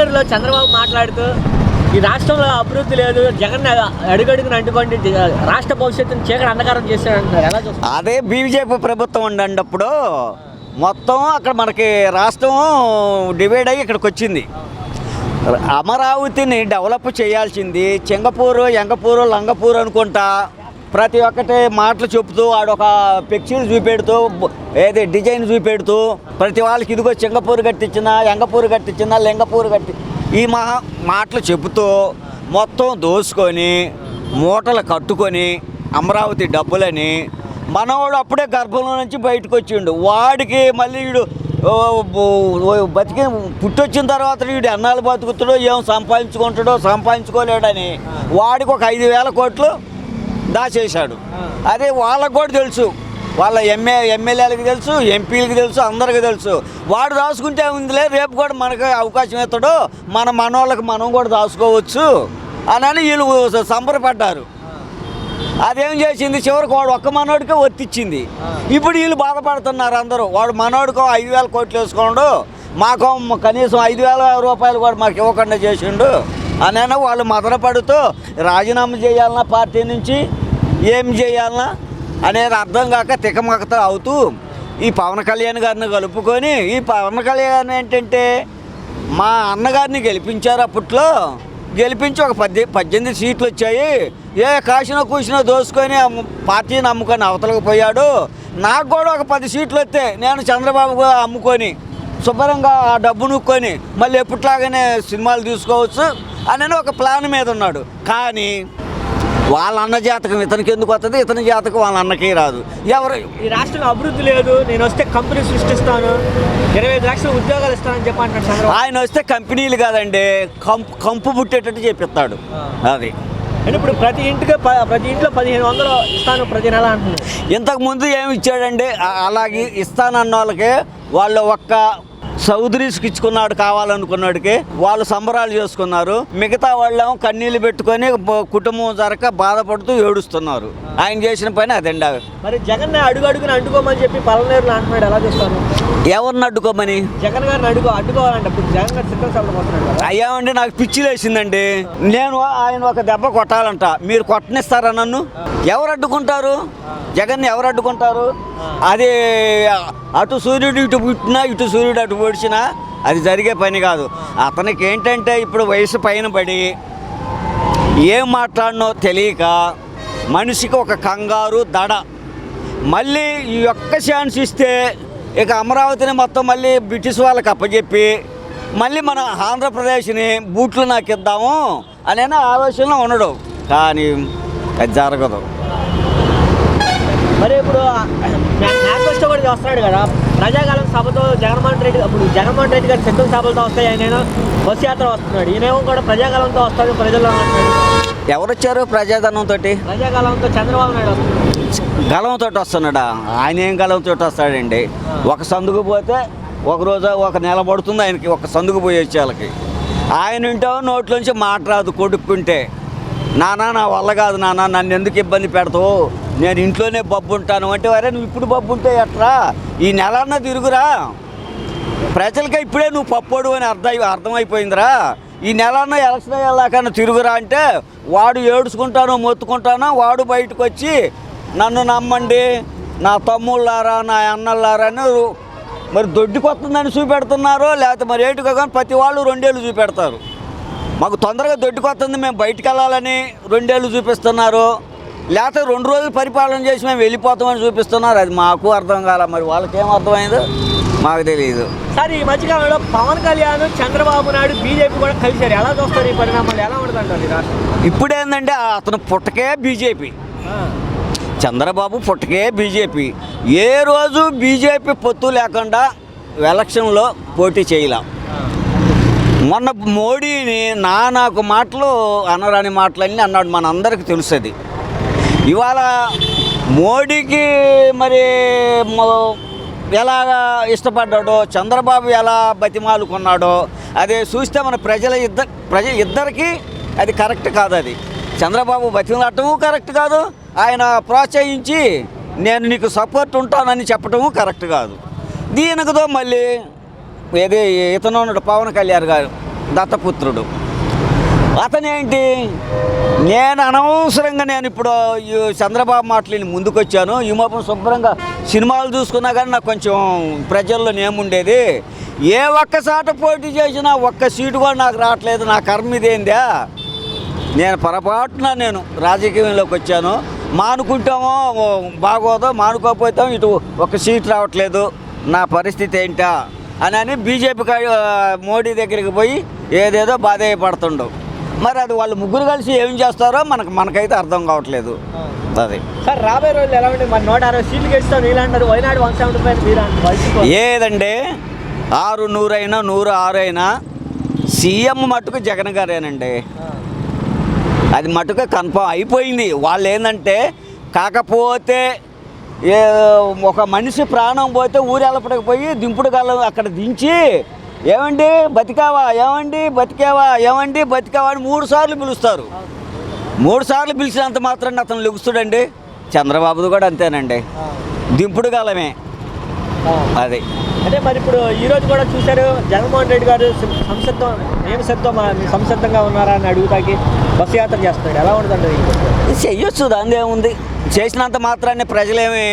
పలమనేరులో చంద్రబాబు మాట్లాడుతూ ఈ రాష్ట్రంలో అభివృద్ధి లేదు, జగన్ అడుగడుగున అంటుకోండి రాష్ట్ర భవిష్యత్తును చీకటి అంధకారం చేశాడంటున్నారు. ఎలా చూస్తారు? అదే బీజేపీ ప్రభుత్వం ఉండేటప్పుడు మొత్తం అక్కడ మనకి రాష్ట్రం డివైడ్ అయ్యి ఇక్కడికి వచ్చింది. అమరావతిని డెవలప్ చేయాల్సింది సింగపూరు, యంగపూరు, లంగపూరు అనుకుంటా ప్రతి ఒక్కటి మాటలు చెప్తూ ఆడొక పిక్చర్ చూపెడుతూ ఏది డిజైన్ చూపెడుతూ ప్రతి వాళ్ళకి ఇదిగో సింగపూరు కట్టించిన, యంగపూరు కట్టించిన, లింగపూరు ఈ మాటలు చెబుతూ మొత్తం దోసుకొని మూటలు కట్టుకొని అమరావతి డబ్బులని మనవాడు అప్పుడే గర్భంలో నుంచి బయటకు వచ్చిండు. వాడికి మళ్ళీ వీడు బతికి పుట్టొచ్చిన తర్వాత వీడు ఎన్నాళ్ళు బతుకుతాడో ఏం సంపాదించుకోలేడని వాడికి ఒక 5,000 కోట్లు దాచేశాడు. అదే వాళ్ళకు కూడా తెలుసు, వాళ్ళ ఎమ్మెల్యేలకు తెలుసు, ఎంపీలకు తెలుసు, అందరికీ తెలుసు. వాడు దాచుకుంటే ఉందిలే రేపు కూడా మనకు అవకాశం ఇస్తాడు, మన మనోళ్ళకి మనం కూడా దాచుకోవచ్చు అని వీళ్ళు సంబరపడ్డారు. అదేం చేసింది చివరికి వాడు ఒక్క మనోడికే ఒత్తిచ్చింది. ఇప్పుడు వీళ్ళు బాధపడుతున్నారు అందరూ. వాడు మనోడికో 5,000 కోట్లు వేసుకోండు, మాకు కనీసం 5,000 రూపాయలు కూడా మాకు ఇవ్వకుండా చేసిండు అని వాళ్ళు మదనపడుతూ రాజీనామా చేయాలన్నా పార్టీ నుంచి ఏం చేయాలన్నా అనేది అర్థం కాక తికమకత అవుతూ ఈ పవన్ కళ్యాణ్ గారిని కలుపుకొని, ఈ పవన్ కళ్యాణ్ ఏంటంటే మా అన్నగారిని గెలిపించారు. అప్పట్లో గెలిపించి ఒక 18 సీట్లు వచ్చాయి. ఏ కాసినో కూసినో దోసుకొని పార్టీని అమ్ముకొని అవతలకు పోయాడు. నాకు కూడా ఒక 10 సీట్లు వస్తే నేను చంద్రబాబు అమ్ముకొని శుభ్రంగా ఆ డబ్బు నూక్కొని మళ్ళీ ఎప్పట్లాగానే సినిమాలు తీసుకోవచ్చు అని ఒక ప్లాన్ మీద ఉన్నాడు. కానీ వాళ్ళ అన్న జాతకం ఇతనికి ఎందుకు వస్తుంది, ఇతని జాతకం వాళ్ళ అన్నకే రాదు. ఎవరు ఈ రాష్ట్రంలో అభివృద్ధి లేదు, నేను వస్తే కంపెనీ సృష్టిస్తాను, 25 లక్షల ఉద్యోగాలు ఇస్తానని చెప్పి అంటాడు. ఆయన వస్తే కంపెనీలు కాదండి, కంపు పుట్టేటట్టు చెప్పిస్తాడు. అది అంటే ఇప్పుడు ప్రతి ఇంట్లో 1,500 ఇస్తాను ప్రతి నెల అంటున్నాడు. ఇంతకుముందు ఏమి ఇచ్చాడండి, అలాగే ఇస్తానన్న వాళ్ళకి వాళ్ళు ఒక్క చౌదరీస్కి ఇచ్చుకున్నాడు కావాలనుకున్నాడికి వాళ్ళు సంబరాలు చేసుకున్నారు. మిగతా వాళ్ళేమో కన్నీళ్ళు పెట్టుకొని కుటుంబం జరగక బాధపడుతూ ఏడుస్తున్నారు. ఆయన చేసిన పని అదండి. మరి జగన్ అడుగున అంటుకోమని చెప్పి పలమనేరులో అంటున్నాడు. ఎలా చూస్తారు? ఎవరిని అడ్డుకోమని? జగన్ గారిని అడ్డుకోవాలంటే జగన్ గారు సిద్ధం సభలు అయ్యామండి. నాకు పిచ్చి లేచిందండి. నేను ఆయన ఒక దెబ్బ కొట్టాలంట, మీరు కొట్టనిస్తారా నన్ను? ఎవరు అడ్డుకుంటారు? జగన్ని ఎవరు అడ్డుకుంటారు? అది అటు సూర్యుడు ఇటు పుట్టినా ఇటు సూర్యుడు అటు పొడిచినా అది జరిగే పని కాదు. అతనికి ఏంటంటే ఇప్పుడు వయసు పైన పడి ఏం మాట్లాడినో తెలియక మనిషికి ఒక కంగారు దడ. మళ్ళీ ఈ ఒక్క ఛాన్స్ ఇస్తే ఇక అమరావతిని మొత్తం మళ్ళీ బ్రిటిష్ వాళ్ళకి అప్పచెప్పి మళ్ళీ మన ఆంధ్రప్రదేశ్ని బూట్లు నాకు ఇద్దాము అనే ఆలోచనలో ఉండడు. కానీ అది జరగదు. మరి ఇప్పుడు మేనిఫెస్టో కూడా వస్తున్నాడు కదా, ప్రజాకాలం సభతో జగన్మోహన్ రెడ్డి గారు సిద్ధం సభలతో వస్తాయి, ఆయన బస్సు యాత్ర వస్తున్నాడు. ఈయనేమో కూడా ప్రజాకాలంతో వస్తాడు ప్రజల్లో అంటున్నాడు. ఎవరు వచ్చారు ప్రజాధనంతో? ప్రజాకాలంతో చంద్రబాబు నాయుడు వస్తున్నాడు. గలంతో వస్తున్నాడా? ఆయన ఏం గలంతో వస్తాడండి? ఒక సందుకు పోతే ఒక నెల పడుతుంది ఆయనకి ఒక సందుకు పోయి వచ్చేళ్ళకి. ఆయన ఇంటో నోట్లోంచి మాట రాదు కొడుక్కుంటే, నానా నా వల్ల కాదు నాన్న, నన్ను ఎందుకు ఇబ్బంది పెడతావు, నేను ఇంట్లోనే బబ్బు ఉంటాను అంటే, వరే నువ్వు ఇప్పుడు బబ్బు ఉంటే ఎట్లా, ఈ నెలన్నా తిరుగురా, ప్రజలకే ఇప్పుడే నువ్వు పప్పోడు అని అర్థమైపోయిందిరా, ఈ నెలన్నా ఎలక్షన్ వెళ్ళాకన్నా తిరుగురా అంటే వాడు ఏడుచుకుంటానో మొత్తుకుంటానో వాడు బయటకు వచ్చి నన్ను నమ్మండి నా తమ్ముళ్ళారా నా అన్నలారా అని మరి దొడ్డికొస్తుందని చూపెడుతున్నారో లేకపోతే మరి ఏటుగా కానీ ప్రతి వాళ్ళు 2 ఏళ్ళు చూపెడతారు. మాకు తొందరగా దొడ్డికొస్తుంది మేము బయటికి వెళ్ళాలని 2 ఏళ్ళు చూపిస్తున్నారు, లేకపోతే 2 రోజులు పరిపాలన చేసి మేము వెళ్ళిపోతామని చూపిస్తున్నారు. అది మాకు అర్థం కాల, మరి వాళ్ళకేం అర్థమైందో మాకు తెలియదు. సార్ ఈ మధ్యకాలంలో పవన్ కళ్యాణ్ చంద్రబాబు నాయుడు బీజేపీ కూడా కలిశారు. ఎలా చూస్తారు ఈ పరిణామాలు? ఎలా ఉంటుందంటారు? ఇప్పుడు ఏంటంటే అతను పుట్టకే బీజేపీ, చంద్రబాబు పుట్టకే బీజేపీ. ఏ రోజు బీజేపీ పొత్తు లేకుండా ఎలక్షన్లో పోటీ చేయలే. మొన్న మోడీని నానాకు మాటలు అనరాని మాటలన్నీ అన్నాడు, మనందరికీ తెలుస్తుంది. ఇవాళ మోడీకి మరి ఎలా ఇష్టపడ్డాడో చంద్రబాబు ఎలా బతిమాలుకున్నాడో అదే చూస్తే మన ఇద్దరికి అది కరెక్ట్ కాదు. అది చంద్రబాబు బతిమాలటము కరెక్ట్ కాదు, ఆయన ప్రోత్సహించి నేను నీకు సపోర్ట్ ఉంటానని చెప్పటము కరెక్ట్ కాదు. దీనికితో మళ్ళీ ఏది ఇతను ఉన్నాడు పవన్ కళ్యాణ్ గారు, దత్తపుత్రుడు. అతనేంటి, నేను అనవసరంగా నేను ఇప్పుడు ఈ చంద్రబాబు మాటలు ముందుకొచ్చాను. ఈ మొత్తం శుభ్రంగా సినిమాలు చూసుకున్నా కానీ నాకు కొంచెం ప్రజల్లో నేముండేది. ఏ ఒక్కసాట పోటీ చేసినా ఒక్క సీటు కూడా నాకు రావట్లేదు. నా కర్మ ఇదేందా, నేను పొరపాటున నేను రాజకీయంలోకి వచ్చాను. మానుకుంటామో బాగోదో, మానుకోకపోతాం ఇటు ఒక సీట్ రావట్లేదు, నా పరిస్థితి ఏంటా అని బీజేపీ మోడీ దగ్గరికి పోయి ఏదేదో బాధపడుతుండవు. మరి అది వాళ్ళు ముగ్గురు కలిసి ఏం చేస్తారో మనకైతే అర్థం కావట్లేదు. అది సార్ రాబోయే రోజులు ఎలా ఉంటే మరి 160 సీట్లు గెలుస్తాం వీళ్ళంటారు, వైనాడు 175 ఏదండి 6 100 అయినా 106 అయినా సీఎం మట్టుకు జగన్ గారేనండి. అది మటుకు కన్ఫర్మ్ అయిపోయింది. వాళ్ళు ఏంటంటే కాకపోతే ఒక మనిషి ప్రాణం పోతే ఊరెళ్ళపడికి పోయి దింపుడు కాలం అక్కడ దించి ఏమండి బతికావా, ఏమండి బతికావా, ఏమండి బతికావా అని 3 సార్లు పిలుస్తారు. 3 సార్లు పిలిచినంత మాత్రాన్ని అతను లెగుస్తాడండి. చంద్రబాబుది కూడా అంతేనండి, దింపుడు కాలమే అది. అంటే మరి ఇప్పుడు ఈరోజు కూడా చూశారు జగన్మోహన్ రెడ్డి గారు సంసిద్ధంగా ఉన్నారా అని అడుగుతాకి బస్సు యాత్ర చేస్తున్నాడు. ఎలా ఉంటుంది? చెయ్యొచ్చు, దాని ఏముంది. చేసినంత మాత్రాన్ని ప్రజలేమి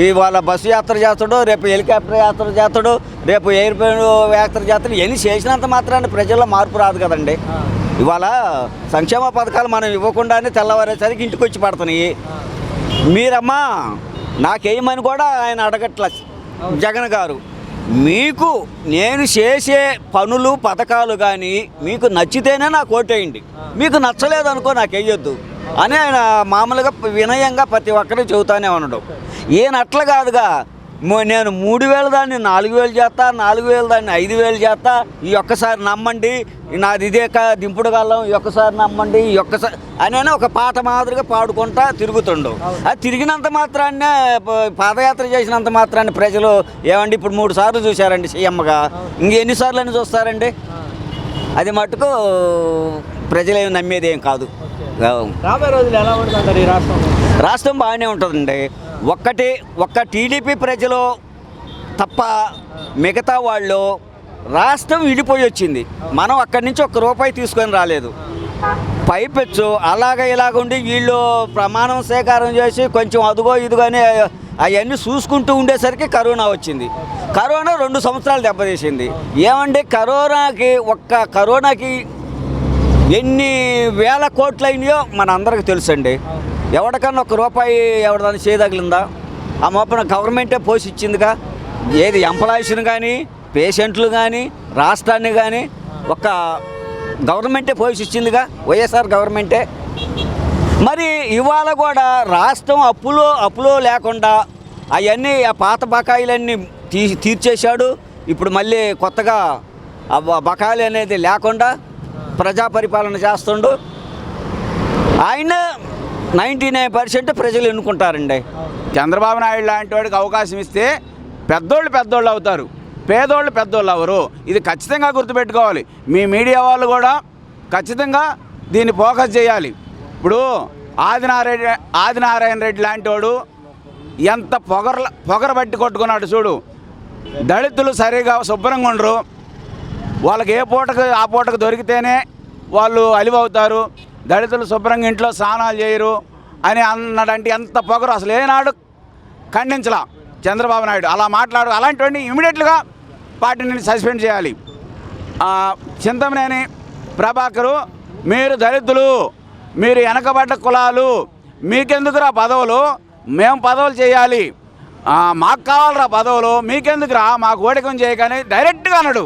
ఇవాళ బస్సు యాత్ర చేస్తాడు, రేపు హెలికాప్టర్ యాత్ర చేస్తాడు, రేపు ఎయిర్ప్లేన్ యాత్ర చేస్తాడు. ఇవన్నీ చేసినంత మాత్రాన్ని ప్రజల్లో మార్పు రాదు కదండి. ఇవాళ సంక్షేమ పథకాలు మనం ఇవ్వకుండానే తెల్లవారేసరికి ఇంటికి వచ్చి పడుతున్నాయి. మీరమ్మా నాకేమని కూడా ఆయన అడగట్ల జగన్ గారు. మీకు నేను చేసే పనులు పథకాలు కానీ మీకు నచ్చితేనే నాకు ఓటేయండి, మీకు నచ్చలేదు అనుకో నాకు వేయొద్దు అని ఆయన మామూలుగా వినయంగా ప్రతి ఒక్కరు చెబుతానే ఉండడం. ఈయన అట్లా కాదుగా, నేను 3000 దాన్ని 4000 చేస్తా, 4000 దాన్ని 5000 చేస్తా, ఈ ఒక్కసారి నమ్మండి, నాది ఇదే దింపుడు కాలం, ఈ ఒక్కసారి నమ్మండి, ఈ ఒక్కసారి అని ఒక పాట మాదిరిగా పాడుకుంటా తిరుగుతుండు. అది తిరిగినంత మాత్రాన్నే, పాదయాత్ర చేసినంత మాత్రాన్ని ప్రజలు ఏమండి ఇప్పుడు 3 సార్లు చూశారండి సీఎంగా, ఇంకెన్నిసార్లు అని చూస్తారండి? అది మటుకు ప్రజలేమి నమ్మేది ఏం కాదు. రాబోయే రోజులు ఎలా ఉంటుంది? రాష్ట్రం బాగానే ఉంటుందండి. ఒక్క టీడీపీ ప్రజలు తప్ప మిగతా వాళ్ళు రాష్ట్రం విడిపోయి వచ్చింది. మనం అక్కడి నుంచి ₹1 తీసుకొని రాలేదు. పైపెచ్చు ఇలాగుండి వీళ్ళు ప్రమాణం స్వీకారం చేసి కొంచెం అదుగో ఇదిగోని అవన్నీ చూసుకుంటూ ఉండేసరికి కరోనా వచ్చింది. కరోనా 2 సంవత్సరాలు దెబ్బతీసింది. ఏమండి కరోనాకి ఎన్ని వేల కోట్లు అయినాయో మన అందరికీ తెలుసండి. ఎవరికన్నా ₹1 ఎవరిదాన్ని చేయదగిలిందా? ఆ మొప్పన గవర్నమెంటే పోసి ఇచ్చిందిగా. ఏది ఎంప్లాయీస్ని కానీ పేషెంట్లు కానీ రాష్ట్రాన్ని కానీ ఒక గవర్నమెంటే పోసి ఇచ్చిందిగా, వైఎస్ఆర్ గవర్నమెంటే. మరి ఇవాళ కూడా రాష్ట్రం అప్పులో లేకుండా అవన్నీ ఆ పాత బకాయిలన్నీ తీర్చేశాడు. ఇప్పుడు మళ్ళీ కొత్తగా ఆ బకాయిలు అనేది లేకుండా ప్రజా పరిపాలన చేస్తుండు. ఆయన 99% ప్రజలు ఎన్నుకుంటారండి. చంద్రబాబు నాయుడు లాంటి వాడికి అవకాశం ఇస్తే పెద్దోళ్ళు అవుతారు, పెద్దోళ్ళు అవరు. ఇది ఖచ్చితంగా గుర్తుపెట్టుకోవాలి. మీ మీడియా వాళ్ళు కూడా ఖచ్చితంగా దీన్ని ఫోకస్ చేయాలి. ఇప్పుడు ఆదినారాయణ రెడ్డి లాంటి వాడు ఎంత పొగర బట్టి కొట్టుకున్నాడు చూడు. దళితులు సరిగా శుభ్రంగా ఉండరు, వాళ్ళకి ఏ పూటకు ఆ పూటకు దొరికితేనే వాళ్ళు అలివవుతారు. దళితులు శుభ్రంగా ఇంట్లో స్నానాలు చేయరు అని అన్నాడంటే ఎంత పొగరు. అసలు ఏనాడు ఖండించలా చంద్రబాబు నాయుడు అలా మాట్లాడు. అలాంటివన్నీ ఇమీడియట్గా పార్టీని సస్పెండ్ చేయాలి. చింతమనేని ప్రభాకరు, మీరు దళితులు, మీరు వెనకబడ్డ కులాలు, మీకెందుకురా పదవులు, మేము పదవులు చేయాలి, మాకు కావాలరా పదవులు, మీకెందుకురా మాకు ఓడికం చేయగానే డైరెక్ట్గా అన్నాడు.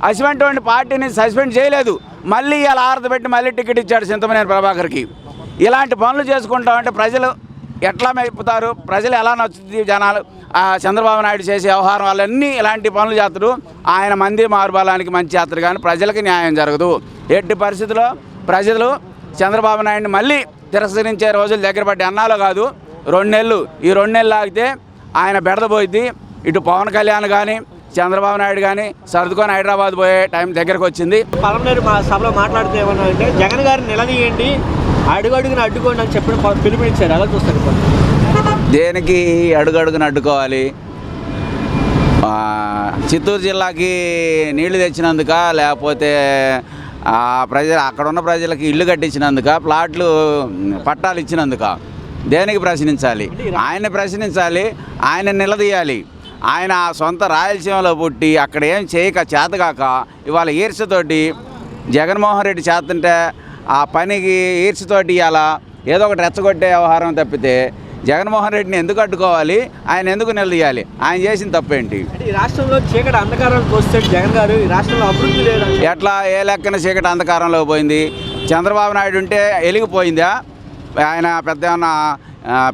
అటువంటి పార్టీని సస్పెండ్ చేయలేదు. మళ్ళీ ఇలా ఆరదపెట్టి మళ్ళీ టికెట్ ఇచ్చాడు చింతమనేని ప్రభాకర్కి. ఇలాంటి పనులు చేసుకుంటామంటే ప్రజలు ఎట్లా మెప్పుతారు? ప్రజలు ఎలా నచ్చుతుంది? జనాలు చంద్రబాబు నాయుడు చేసే వ్యవహారం వాళ్ళన్నీ ఇలాంటి పనులు చేస్తారు. ఆయన మంది మారుబాలానికి మంచి చేస్తారు, కానీ ప్రజలకి న్యాయం జరగదు. ఎట్టి పరిస్థితుల్లో ప్రజలు చంద్రబాబు నాయుడిని మళ్ళీ తిరస్కరించే రోజులు దగ్గర పట్టి అన్నాలో కాదు 2 నెలలు. ఈ 2 నెలలు ఆగితే ఆయన బెడదపోయింది. ఇటు పవన్ కళ్యాణ్ కానీ చంద్రబాబు నాయుడు కానీ సర్దుకొని హైదరాబాద్ పోయే టైం దగ్గరకు వచ్చింది. పలమనేరు మా సభలో మాట్లాడుతూ ఏమన్నా అంటే జగన్ గారిని నిలదీయండి, అడుగడుగున అడ్డుకోండి అని చెప్పిన పిలుపునిచ్చారు. అలా చూస్తారు. దేనికి అడుగడుగున అడ్డుకోవాలి? చిత్తూరు జిల్లాకి నీళ్లు తెచ్చినందుక, లేకపోతే అక్కడ ఉన్న ప్రజలకి ఇల్లు కట్టించినందుక, ప్లాట్లు పట్టాలు ఇచ్చినందుక? దేనికి ప్రశ్నించాలి? ఆయన ప్రశ్నించాలి, ఆయన నిలదీయాలి. ఆయన సొంత రాయలసీమలో పుట్టి అక్కడ ఏం చేయక చేతగాక ఇవాళ ఈర్ష్యతోటి జగన్మోహన్ రెడ్డి చేస్తుంటే ఆ పనికి ఈర్ష్యతోటి ఇలా ఏదో ఒకటి రెచ్చగొట్టే వ్యవహారం తప్పితే జగన్మోహన్ రెడ్డిని ఎందుకు అడ్డుకోవాలి? ఆయన ఎందుకు నిలదీయాలి? ఆయన చేసిన తప్పేంటి? ఈ రాష్ట్రంలో చీకటి అంధకారానికి వస్తే జగన్ గారు ఈ రాష్ట్రంలో అభివృద్ధి లేదు ఎట్లా? ఏ లెక్కన చీకటి అంధకారంలో పోయింది? చంద్రబాబు నాయుడు ఉంటే వెలిగిపోయిందా? ఆయన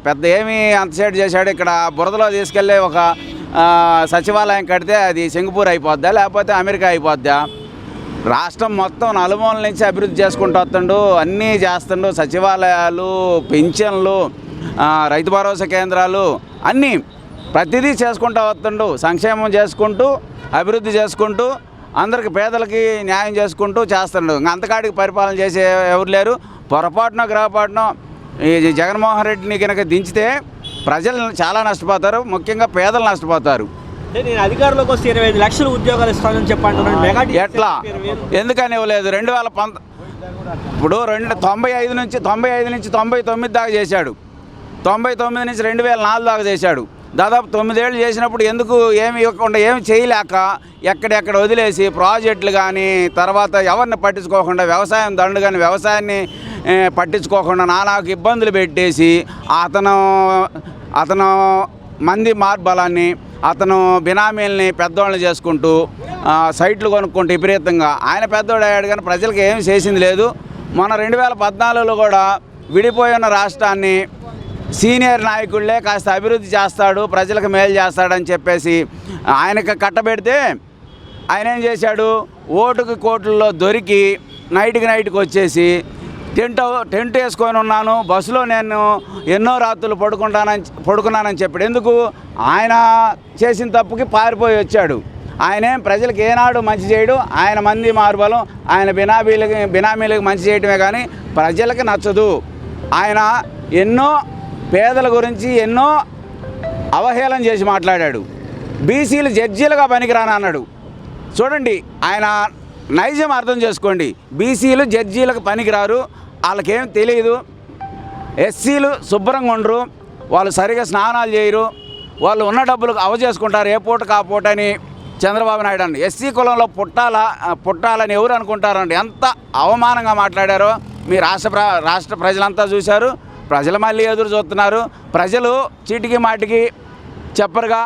పెద్ద ఏమీ అంతసేటు చేశాడు? ఇక్కడ బురదలో తీసుకెళ్ళి ఒక సచివాలయం కడితే అది సింగపూర్ అయిపోద్దా, లేకపోతే అమెరికా అయిపోద్దా? రాష్ట్రం మొత్తం నలుమూల నుంచి అభివృద్ధి చేసుకుంటూ వస్తుండు, అన్నీ చేస్తుండు. సచివాలయాలు, పింఛన్లు, రైతు భరోసా కేంద్రాలు అన్నీ ప్రతిదీ చేసుకుంటూ వస్తుండు. సంక్షేమం చేసుకుంటూ, అభివృద్ధి చేసుకుంటూ, అందరికి పేదలకి న్యాయం చేసుకుంటూ చేస్తుండు. అంతకాడికి పరిపాలన చేసే ఎవరు లేరు. పొరపాటున గ్రహపాటున ఈ జగన్మోహన్ రెడ్డిని కనుక దించితే ప్రజలు చాలా నష్టపోతారు, ముఖ్యంగా పేదలు నష్టపోతారు. నేను అధికారంలోకి వస్తే 25 లక్షల ఉద్యోగాలు ఇస్తానని చెప్పంటున్నాను. ఎట్లా? ఎందుకని ఇవ్వలేదు? 2019 ఇప్పుడు 95 నుంచి 99 దాకా చేశాడు. 99 నుంచి 2004 దాకా చేశాడు. దాదాపు 9 ఏళ్ళు చేసినప్పుడు ఎందుకు ఏమి ఇవ్వకుండా, ఏమి చేయలేక ఎక్కడెక్కడ వదిలేసి ప్రాజెక్టులు కానీ, తర్వాత ఎవరిని పట్టించుకోకుండా వ్యవసాయం దండుగాని వ్యవసాయాన్ని పట్టించుకోకుండా నానాకు ఇబ్బందులు పెట్టేసి అతను మంది మార్బలాన్ని, అతను బినామీల్ని పెద్దోళ్ళని చేసుకుంటూ సైట్లు కొనుక్కుంటూ విపరీతంగా ఆయన పెద్దోడు అయ్యాడు. కానీ ప్రజలకు ఏమి చేసింది లేదు. మొన్న 2014లో కూడా విడిపోయిన రాష్ట్రాన్ని సీనియర్ నాయకుళ్ళే కాస్త అభివృద్ధి చేస్తాడు, ప్రజలకు మేలు చేస్తాడని చెప్పేసి ఆయనకు కట్టబెడితే ఆయన ఏం చేశాడు? ఓటుకి కోట్లలో దొరికి నైట్కి వచ్చేసి టెంట్ వేసుకొని ఉన్నాను, బస్సులో నేను ఎన్నో రాత్రులు పడుకున్నానని చెప్పాడు. ఎందుకు? ఆయన చేసిన తప్పుకి పారిపోయి వచ్చాడు. ఆయనేం ప్రజలకు ఏనాడు మంచి చేయడు. ఆయన మంది మార్బలం, ఆయన బినామీలకు మంచి చేయటమే కానీ ప్రజలకు నచ్చదు. ఆయన ఎన్నో పేదల గురించి ఎన్నో అవహేళన చేసి మాట్లాడాడు. బీసీలు జడ్జీలుగా పనికిరాని అన్నాడు. చూడండి, ఆయన నైజం అర్థం చేసుకోండి. బీసీలు జడ్జీలకు పనికిరారు, వాళ్ళకేం తెలియదు. ఎస్సీలు శుభ్రంగా ఉండరు, వాళ్ళు సరిగా స్నానాలు చేయరు, వాళ్ళు ఉన్న డబ్బులు అవచేసుకుంటారు ఏ పూటకు ఆ పూట అని చంద్రబాబు నాయుడు అండి. ఎస్సీ కులంలో పుట్టాలని ఎవరు అనుకుంటారండి? ఎంత అవమానంగా మాట్లాడారో మీ రాష్ట్ర ప్రజలంతా చూశారు. ప్రజలు మళ్ళీ ఎదురు చూస్తున్నారు. ప్రజలు చీటికి మాటికి చెప్పరుగా,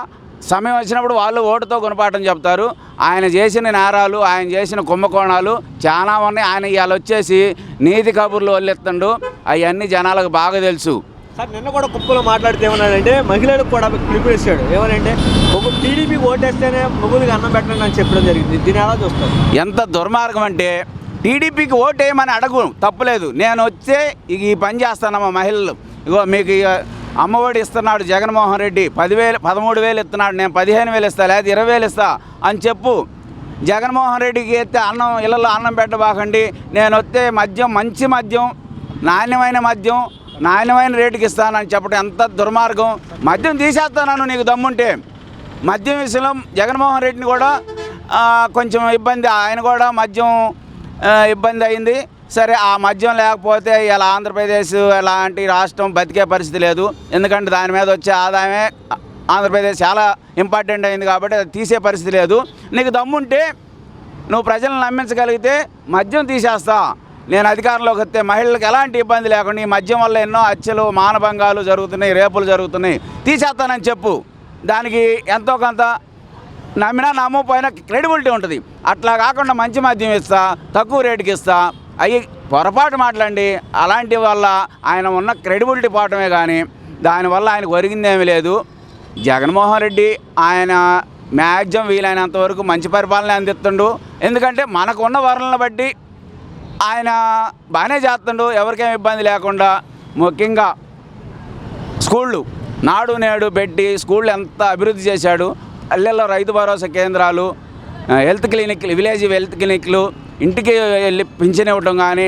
సమయం వచ్చినప్పుడు వాళ్ళు ఓటుతో గుణపాఠం చెప్తారు. ఆయన చేసిన నేరాలు, ఆయన చేసిన కుంభకోణాలు చాలా ఉన్నాయి. ఆయన ఇవాళ వచ్చేసి నీతి కబుర్లు వదిలేస్తుండు, అవన్నీ జనాలకు బాగా తెలుసు. సార్, నిన్న కూడా కుప్పలో మాట్లాడితే ఏమన్నాడంటే మహిళలకు కూడా పిలుపునిస్తాడు. ఏమనంటే ఒక టీడీపీకి ఓటేస్తేనే మొగులికి అన్నం పెట్టండి అని చెప్పడం జరిగింది. దీన్ని ఎలా చూస్తారు? ఎంత దుర్మార్గం అంటే, టీడీపీకి ఓటేయమని అడగు, తప్పులేదు. నేను వచ్చే ఈ పని చేస్తానమ్మా మహిళలు, ఇగో మీకు అమ్మఒడి ఇస్తున్నాడు జగన్మోహన్ రెడ్డి, 13,000 ఇస్తున్నాడు, నేను 15,000 ఇస్తా, లేదా 20,000 ఇస్తా అని చెప్పు. జగన్మోహన్ రెడ్డికి ఎత్తే ఇళ్ళల్లో అన్నం పెట్టబాకండి, నేను వస్తే మద్యం, మంచి మద్యం, నాణ్యమైన రేటుకి ఇస్తానని చెప్పడం ఎంత దుర్మార్గం. మద్యం తీసేస్తాను నీకు దమ్ముంటే. మద్యం విషయంలో జగన్మోహన్ రెడ్డిని కూడా కొంచెం ఇబ్బంది, ఆయన కూడా మద్యం ఇబ్బంది అయింది. సరే, ఆ మద్యం లేకపోతే ఇలా ఆంధ్రప్రదేశ్ ఎలాంటి రాష్ట్రం బతికే పరిస్థితి లేదు. ఎందుకంటే దాని మీద వచ్చే ఆదాయమే ఆంధ్రప్రదేశ్ చాలా ఇంపార్టెంట్ అయింది కాబట్టి అది తీసే పరిస్థితి లేదు. నీకు దమ్ముంటే నువ్వు ప్రజలను నమ్మించగలిగితే మద్యం తీసేస్తా, నేను అధికారంలోకి వస్తే మహిళలకు ఎలాంటి ఇబ్బంది లేకుండా, ఈ మద్యం వల్ల ఎన్నో హత్యలు, మానభంగాలు జరుగుతున్నాయి, రేపులు జరుగుతున్నాయి, తీసేస్తానని చెప్పు. దానికి ఎంతో కొంత నమ్మినా నమ్మకపోయినా క్రెడిబిలిటీ ఉంటుంది. అట్లా కాకుండా మంచి మద్యం ఇస్తా, తక్కువ రేటుకి ఇస్తా, అవి పొరపాటు మాట్లాడండి. అలాంటి వల్ల ఆయన ఉన్న క్రెడిబిలిటీ పోవటమే కానీ దానివల్ల ఆయనకు ఒరిగిందేమీ లేదు. జగన్మోహన్ రెడ్డి ఆయన మ్యాక్సిమం వీలైనంత వరకు మంచి పరిపాలన అందిస్తుండు. ఎందుకంటే మనకున్న వనరులను బట్టి ఆయన బాగానే చేస్తుండు, ఎవరికేం ఇబ్బంది లేకుండా. ముఖ్యంగా స్కూళ్ళు నాడు నేడు పెట్టి స్కూళ్ళు ఎంత అభివృద్ధి చేశాడు. పల్లెల్లో రైతు భరోసా కేంద్రాలు, హెల్త్ క్లినిక్లు, విలేజ్ హెల్త్ క్లినిక్లు, ఇంటికి వెళ్ళి పింఛన్ ఇవ్వటం కానీ,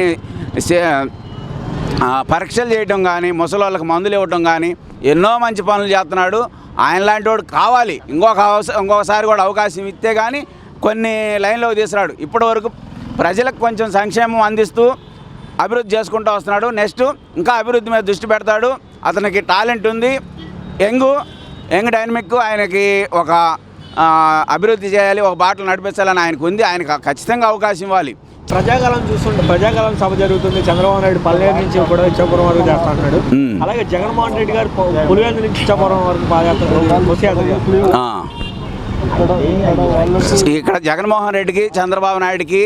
పరీక్షలు చేయటం కానీ ముసలి వాళ్ళకి మందులు ఇవ్వటం కానీ ఎన్నో మంచి పనులు చేస్తున్నాడు. ఆయన లాంటి వాడు కావాలి. ఇంకొకసారి కూడా అవకాశం ఇస్తే కానీ కొన్ని లైన్లోకి తీసుకురాడు. ఇప్పటి వరకు ప్రజలకు కొంచెం సంక్షేమం అందిస్తూ అభివృద్ధి చేసుకుంటూ వస్తున్నాడు. నెక్స్ట్ ఇంకా అభివృద్ధి మీద దృష్టి పెడతాడు. అతనికి టాలెంట్ ఉంది. Young dynamic. ఆయనకి ఒక అభివృద్ధి చేయాలి, ఒక బాటలు నడిపించాలని ఆయనకు ఉంది. ఆయనకు ఖచ్చితంగా అవకాశం ఇవ్వాలి. ప్రజాకాలం సభ జరుగుతుంది. చంద్రబాబు నాయుడు పల్లెరు నుంచి కూడా ఇచ్చాపురం వరకు చేస్తా అంటున్నాడు. అలాగే జగన్మోహన్ రెడ్డి గారు పులివెందు నుంచి ఇచ్చాపురం వరకు ఇక్కడ జగన్మోహన్ రెడ్డికి చంద్రబాబు నాయుడికి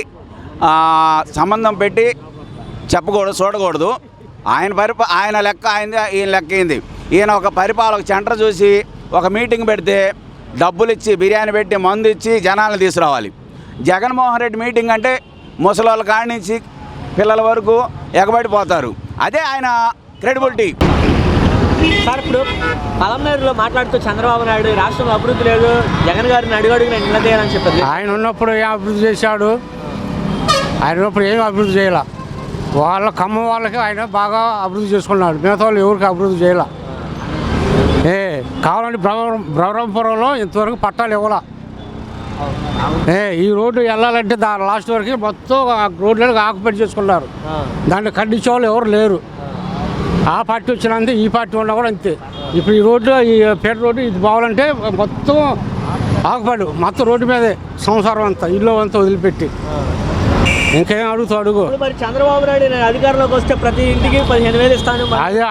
సంబంధం పెట్టి చెప్పకూడదు, చూడకూడదు. ఆయన లెక్క అయింది, ఈయన లెక్క అయింది. ఈయన ఒక పరిపాలక సెంటర్ చూసి ఒక మీటింగ్ పెడితే డబ్బులు ఇచ్చి బిర్యానీ పెట్టి మందు ఇచ్చి జనాలను తీసుకురావాలి. జగన్మోహన్ రెడ్డి మీటింగ్ అంటే ముసలి వాళ్ళ కాడి నుంచి పిల్లల వరకు ఎగబడిపోతారు. అదే ఆయన క్రెడిబిలిటీ. సార్, ఇప్పుడు పలమనేరులో మాట్లాడుతూ చంద్రబాబు నాయుడు రాష్ట్రంలో అభివృద్ధి లేదు, జగన్ గారిని అడుగడుగున నిలదీయాలని చెప్పారు. ఆయన ఉన్నప్పుడు ఏం అభివృద్ధి చేశాడు? ఆయన ఉన్నప్పుడు ఏం అభివృద్ధి చేయాల. వాళ్ళ ఖమ్మం వాళ్ళకి ఆయన బాగా అభివృద్ధి చేసుకున్నాడు. మిగతా వాళ్ళు ఎవరికి అభివృద్ధి చేయాల. కావాలంటే బ్రహ్మపురంలో ఇంతవరకు పట్టాలు ఇవ్వాల. ఈ రోడ్డు వెళ్ళాలంటే దాని లాస్ట్ వరకు మొత్తం రోడ్లకు ఆక్యుపై చేసుకున్నారు. దాన్ని ఖండించే వాళ్ళు ఎవరు లేరు. ఆ పార్టీ వచ్చినంతే ఈ పార్టీ ఉన్నా కూడా అంతే. ఇప్పుడు ఈ రోడ్డు, ఈ పేట రోడ్డు ఇది బావాలంటే మొత్తం ఆకుపడు, మొత్తం రోడ్డు మీదే సంసారం అంతా, ఇల్లు అంతా వదిలిపెట్టి ఇంకేం అడుగు. మరి చంద్రబాబు నాయుడు నేను అధికారంలోకి వస్తే ప్రతి ఇంటికి 15,000 ఇస్తాను.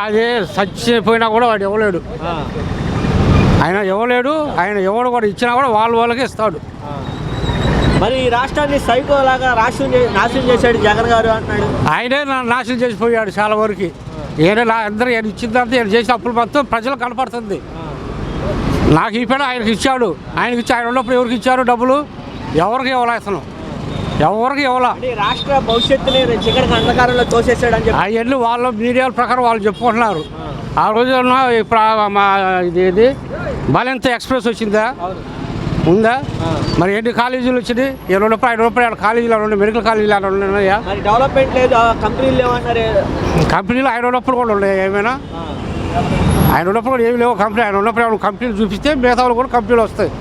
అదే చచ్చిపోయినా కూడా వాడు ఇవ్వలేడు. ఆయన ఇవ్వలేడు. ఆయన ఎవడు కూడా ఇచ్చినా కూడా వాళ్ళకే ఇస్తాడు. మరి ఈ రాష్ట్రాన్ని సైకోలాగా నాశనం చేశాడు జగన్ గారు అంటున్నాడు. ఆయనే నాశనం చేసిపోయాడు చాలా వరకు. అందరూ ఇచ్చిన తర్వాత ఈయన చేసిన అప్పులు మొత్తం ప్రజలకు కనపడుతుంది. నాకు ఈ పని ఆయనకి ఇచ్చాడు. ఆయనకి ఇచ్చి ఆయన ఉన్నప్పుడు ఎవరికి ఇచ్చారు డబ్బులు? ఎవరికి ఇవ్వాల? అతను ఎవరికి ఇవ్వాల. రాష్ట్ర భవిష్యత్తుని చికెన్ అంధకారంలో తోసేసాడు అని చెప్పి అవన్నీ వాళ్ళ మీడియాల ప్రకారం వాళ్ళు చెప్పుకుంటున్నారు. ఆ రోజున ఇప్పుడు ఇది బాలెంత ఎక్స్ప్రెస్ వచ్చిందా? ఉందా? మరి ఎన్ని కాలేజీలు వచ్చినాయి? 20 రూపాయలు కాలేజీలు ఉన్నాయి, మెడికల్ కాలేజీలు ఉన్నాయా? డెవలప్మెంట్ లేదు, కంపెనీలు లేవన్నారు. కంపెనీలు ఆయన ఉన్నప్పుడు కూడా ఉన్నాయి. ఏమైనా ఆయన ఉన్నప్పుడు కూడా ఏమి లేవు కంపెనీ. ఆయన ఉన్నప్పుడు కంపెనీలు చూపిస్తే మిగతా వాళ్ళు కూడా కంపెనీలు వస్తాయి.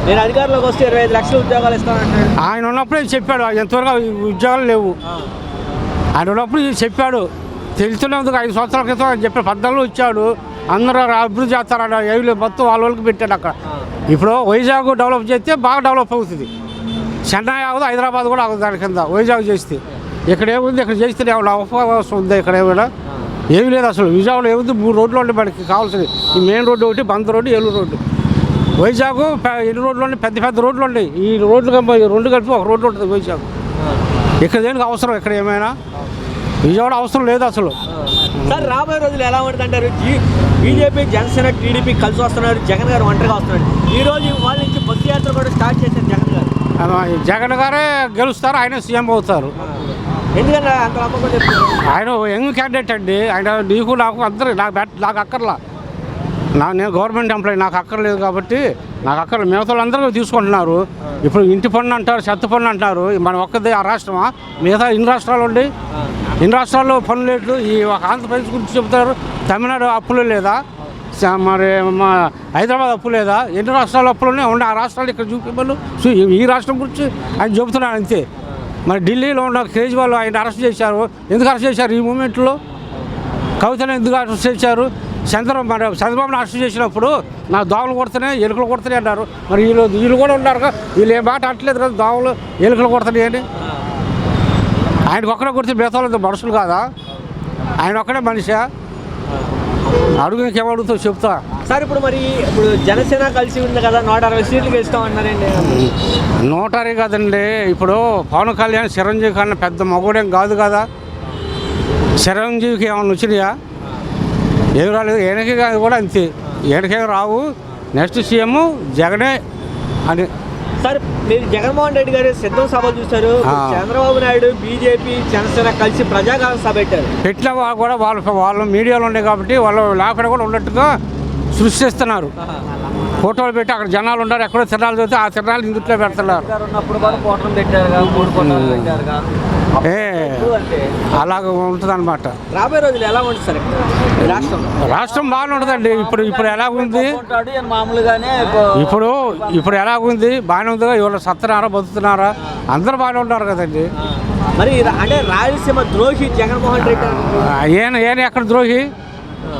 నేను అధికారంలోకి వస్తే 25 లక్షల ఉద్యోగాలు ఇస్తానంటున్నాడు. ఆయన ఉన్నప్పుడే చెప్పాడు. ఎంతవరకు ఉద్యోగాలు లేవు. ఆయన ఉన్నప్పుడు చెప్పాడు. తెలుస్తున్నందుకు 5 సంవత్సరాల క్రితం ఆయన చెప్పాడు. 14 ఇచ్చాడు. అందరూ అభివృద్ధి చేస్తారన్న ఏవి మొత్తం వాళ్ళకి పెట్టాడు అక్కడ. ఇప్పుడు వైజాగ్ డెవలప్ చేస్తే బాగా డెవలప్ అవుతుంది. చెన్నై ఆగదు, హైదరాబాద్ కూడా ఆగదు దాని కింద. వైజాగ్ చేస్తే ఇక్కడ ఏముంది? ఇక్కడ చేస్తే ఏమన్నా అవకాశం ఉందా? ఇక్కడ ఏమైనా ఏమి లేదు అసలు. విజయవాడలో ఏముంది? 3 రోడ్లు ఉండే మనకి కావాల్సింది. ఈ మెయిన్ రోడ్డు ఒకటి, బంద్ రోడ్డు, ఏలూరు రోడ్డు. వైజాగ్ ఎన్ని రోడ్లు ఉన్నాయి? పెద్ద రోడ్లు ఉన్నాయి. ఈ రోడ్లు 2 కలిపి ఒక రోడ్డు ఉంటుంది వైజాగ్. ఇక్కడ దేనికి అవసరం? ఇక్కడ ఏమైనా విజయవాడ అవసరం లేదు అసలు. సార్, రాబోయే రోజులు ఎలా ఉంటుంది అంటారు? బీజేపీ, జనసేన, టీడీపీ కలిసి వస్తున్నారు. జగన్ గారు ఒంటరిగా వస్తున్నాడు. ఈ రోజు వాళ్ళ నుంచి బస్సు యాత్ర కూడా స్టార్ట్ చేశారు జగన్ గారు. జగన్ గారే గెలుస్తారు. ఆయన సీఎం అవుతారు. ఎందుకంటే అంత నమ్మకం చెప్తారు. ఆయన యంగ్ క్యాండిడేట్ అండి. ఆయన నీకు నాకు అందరూ నాకు అక్కర్లా. నేను గవర్నమెంట్ ఎంప్లాయీ, నాకు అక్కర్లేదు కాబట్టి నాకు అక్కడ మిగతా అందరూ తీసుకుంటున్నారు. ఇప్పుడు ఇంటి పన్ను అంటారు, చెత్త పన్ను అంటారు. మన ఒక్కదే ఆ రాష్ట్రమా? మిగతా ఇన్ని రాష్ట్రాలు ఉండి ఇన్ని రాష్ట్రాల్లో పన్ను లేదు. ఈ ఆంధ్రప్రదేశ్ గురించి చెబుతారు. తమిళనాడు అప్పులు లేదా? మరి మా హైదరాబాద్ అప్పు లేదా? ఎన్ని రాష్ట్రాలు అప్పులునే ఉండే ఆ రాష్ట్రాలు ఇక్కడ చూపించు. ఈ రాష్ట్రం గురించి ఆయన చెబుతున్నాడు అంతే. మరి ఢిల్లీలో ఉన్న కేజ్రీవాల్ ఆయన అరెస్ట్ చేశారు. ఎందుకు అరెస్ట్ చేశారు? ఈ మూమెంట్లో కవితను ఎందుకు అరెస్ట్ చేశారు? చంద్రబాబుని అరెస్ట్ చేసినప్పుడు నా దోమలు కొడుతున్నాయి, ఎలుకలు కొడుతున్నాయి అన్నారు. మరి వీళ్ళు కూడా ఉన్నారు కదా. వీళ్ళు ఏ మాట అంటలేదు కదా, దోమలు ఎలుకలు కొడుతున్నాయి అని. ఆయనకు ఒక్కడే కొడితే మిగతా మనుషులు కాదా? ఆయన ఒక్కడే మనిషా? అడుగు ఇంకేమడుగుతావు చెప్తా. సార్, ఇప్పుడు జనసేన కలిసి ఉంది కదా, 160 సీట్లు గెలుస్తామన్నారండి. 160 కదండి. ఇప్పుడు పవన్ కళ్యాణ్ చిరంజీవి కన్నా పెద్ద మగోడేం కాదు కదా. చిరంజీవికి ఏమన్నా వచ్చినాయా? ఏం రాలేదు. ఈయనకి కూడా అంతే. ఈయనకేం రావు. నెక్స్ట్ సీఎం జగనే అని. సార్, మీరు జగన్మోహన్ రెడ్డి గారు సిద్ధం సభ చూశారు. చంద్రబాబు నాయుడు, బీజేపీ, జనసేన కలిసి ప్రజాకాలం సభ పెట్టిన వాళ్ళు కూడా వాళ్ళు మీడియాలో ఉండే కాబట్టి వాళ్ళు లేకుండా కూడా ఉన్నట్టుగా సృష్టిస్తున్నారు. ఫోటోలు పెట్టి అక్కడ జనాలు ఉన్నారు, ఎక్కడో తిరణాలు చదివితే ఆ తిరణాలు ఇందుట్లో పెడుతున్నారు. గారు ఉన్నప్పుడు కూడా కోటలు పెట్టారుగా, 3 కోటలు పెట్టారుగా. అలాగ ఉంటుంది అనమాట. రాబోయే రోజులు ఎలా ఉంటుంది సార్ ఇక్కడ ఈ రాష్ట్రంలో? రాష్ట్రం బాగానే ఉంటుందండి. ఇప్పుడు ఎలాగుంది, మామూలుగానే ఇప్పుడు ఎలాగుంది, బాగానే ఉందిగా. ఇవాళ సత్తున్నారా, బతుకుతున్నారా, అందరూ బాగానే ఉన్నారు కదండి. మరి అంటే రాయలసీమ ద్రోహి జగన్మోహన్ రెడ్డి ఈయన ఎక్కడ ద్రోహి?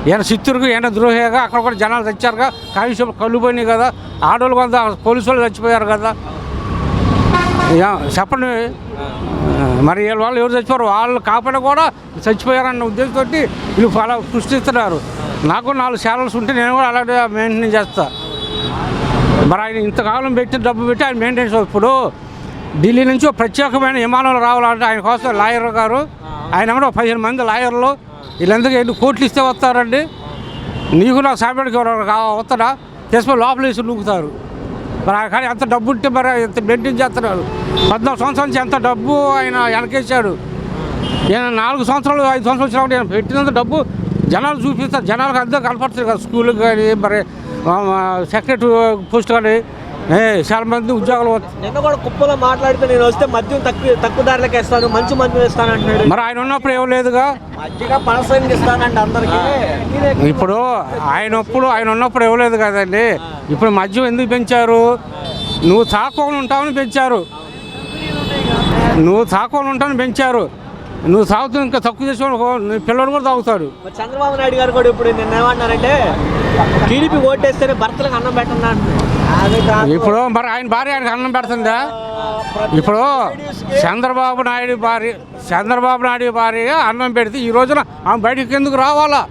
ఈయన చిత్తూరుకు ఈయన ద్రోహిగా. అక్కడ కూడా జనాలు చచ్చారుగా, కాలుష్యం కళ్ళు పోయినాయి కదా, ఆడవాళ్ళు కొంత పోలీసు వాళ్ళు చచ్చిపోయారు కదా. చెప్పండి మరి వీళ్ళ వాళ్ళు ఎవరు చచ్చిపోయారు, వాళ్ళు కాపాడ కూడా చచ్చిపోయారన్న ఉద్దేశంతో వీళ్ళు అలా సృష్టిస్తున్నారు. నాకు 4 ఛానల్స్ ఉంటే నేను కూడా అలాగే మెయింటైన్ చేస్తా. మరి ఆయన ఇంతకాలం పెట్టి డబ్బు పెట్టి ఆయన మెయింటైన్ చేస్తారు. ఇప్పుడు ఢిల్లీ నుంచి ఒక ప్రత్యేకమైన విమానాలు రావాలంటే ఆయన కోసం లాయర్ గారు, ఆయన కూడా 15 మంది లాయర్లు, వీళ్ళందరికీ 8 కోట్లు ఇస్తే వస్తారండి. నీకు నాకు సామెడికి వస్తాడా తీసుకొని లోపల వేసి నూకుతారు. మరి కానీ ఎంత డబ్బు ఉంటే మరి ఎంత మెయింటైన్ చేస్తున్నారు. 14 సంవత్సరాల నుంచి ఎంత డబ్బు ఆయన వెనకేసాడు. ఈయన 4 సంవత్సరాలు 5 సంవత్సరాలు వచ్చినప్పుడు ఆయన పెట్టినంత డబ్బు జనాలు చూపిస్తారు, జనాలకు అందరూ కనపడుతుంది కదా. స్కూల్కి కానీ మరి సెక్రటరీ పోస్ట్ కానీ చాలా మంది ఉద్యోగాలు. నిన్న కూడా కుప్పలో మాట్లాడితే నేను వస్తే మద్యం తక్కువ ధరలకు ఇస్తాను, మంచి మద్యం ఇస్తాను అంటున్నాడు. మరి ఆయన ఉన్నప్పుడు ఏం లేదుగా, మధ్యగా పనసంగి ఇస్తానండి అందరికీ. ఇప్పుడు ఆయన ఉన్నప్పుడు ఇవ్వలేదు కదండి. ఇప్పుడు మద్యం ఎందుకు పెంచారు? నువ్వు తాకోని ఉంటావని పెంచారు, నువ్వు తాగుతూ ఇంకా తక్కువ చేసుకో, పిల్లడు కూడా తాగుతాడు. చంద్రబాబు నాయుడు గారు కూడా ఇప్పుడు నిన్న ఏమన్నారంటే టీడీపీ ఓటేస్తేనే భర్తలకు అన్నం పెట్టండి. ఇప్పుడు మరి ఆయన భార్య ఆయనకు అన్నం పెడుతుందా? ఇప్పుడు చంద్రబాబు నాయుడు భార్య అన్నం పెడితే ఈ రోజున ఆమె బయటకు ఎందుకు రావాలా?